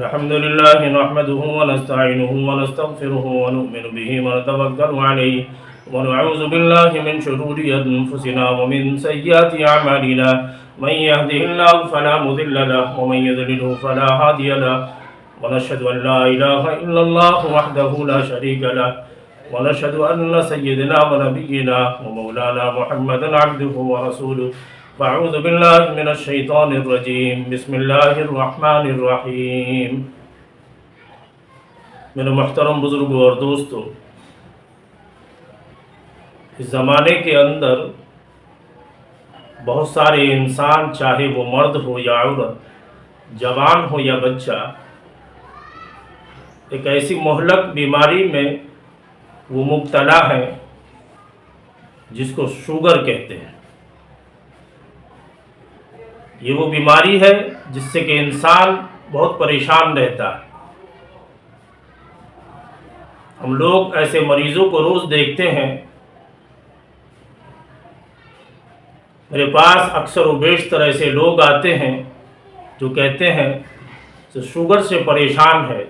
الحمد لله نحمده ونستعينه ونستغفره ونؤمن به ونتوكل عليه ونعوذ بالله من شرور أنفسنا ومن سيئات أعمالنا. من يهده الله فلا مضل له ومن يضلله فلا هادي له ونشهد أن لا إله إلا الله وحده لا شريك له ونشهد أن سيدنا ونبينا ومولانا محمدا عبده ورسوله. فاعوذ باللہ من الشیطان الرجیم. بسم اللہ الرحمن الرحیم. میرے محترم بزرگوں اور دوستو، اس زمانے کے اندر بہت سارے انسان، چاہے وہ مرد ہو یا عورت، جوان ہو یا بچہ، ایک ایسی مہلک بیماری میں وہ مبتلا ہیں جس کو شوگر کہتے ہیں. یہ وہ بیماری ہے جس سے کہ انسان بہت پریشان رہتا ہے. ہم لوگ ایسے مریضوں کو روز دیکھتے ہیں. میرے پاس اکثر و بیشتر ایسے لوگ آتے ہیں جو کہتے ہیں کہ شوگر سے پریشان ہے،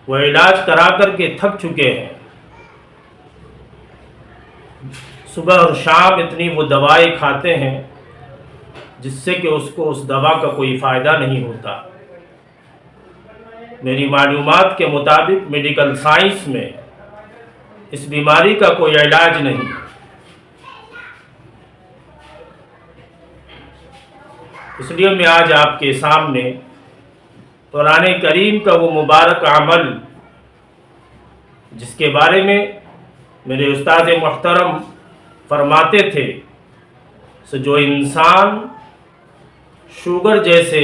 وہ علاج کرا کر کے تھک چکے ہیں. صبح اور شام اتنی وہ دوائیں کھاتے ہیں جس سے کہ اس کو اس دوا کا کوئی فائدہ نہیں ہوتا. میری معلومات کے مطابق میڈیکل سائنس میں اس بیماری کا کوئی علاج نہیں. اس لیے میں آج آپ کے سامنے قرآن کریم کا وہ مبارک عمل جس کے بارے میں میرے استاد محترم فرماتے تھے کہ جو انسان شوگر جیسے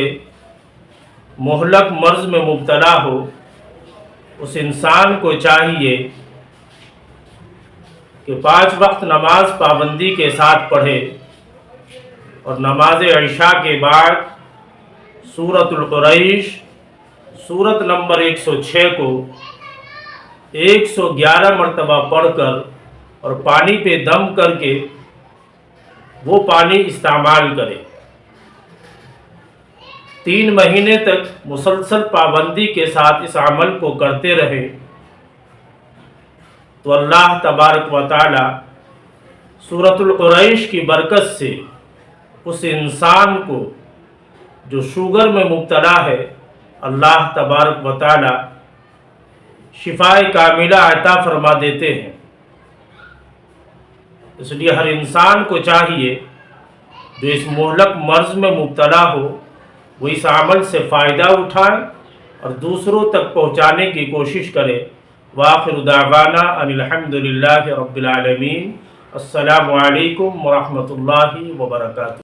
مہلک مرض میں مبتلا ہو، اس انسان کو چاہیے کہ 5 وقت نماز پابندی کے ساتھ پڑھے اور نماز عشاء کے بعد سورۃ القریش سورت نمبر 106 کو 111 مرتبہ پڑھ کر اور پانی پہ دم کر کے وہ پانی استعمال کرے. 3 مہینے تک مسلسل پابندی کے ساتھ اس عمل کو کرتے رہے تو اللہ تبارک و تعالی سورۃ القریش کی برکت سے اس انسان کو جو شوگر میں مبتلا ہے، اللہ تبارک و تعالی شفائے کاملہ عطا فرما دیتے ہیں. اس لیے ہر انسان کو چاہیے جو اس مہلک مرض میں مبتلا ہو وہ اس عمل سے فائدہ اٹھائے اور دوسروں تک پہنچانے کی کوشش کرے. وآخر دعوانا ان الحمد للہ رب العالمین. السلام علیکم ورحمۃ اللہ وبرکاتہ.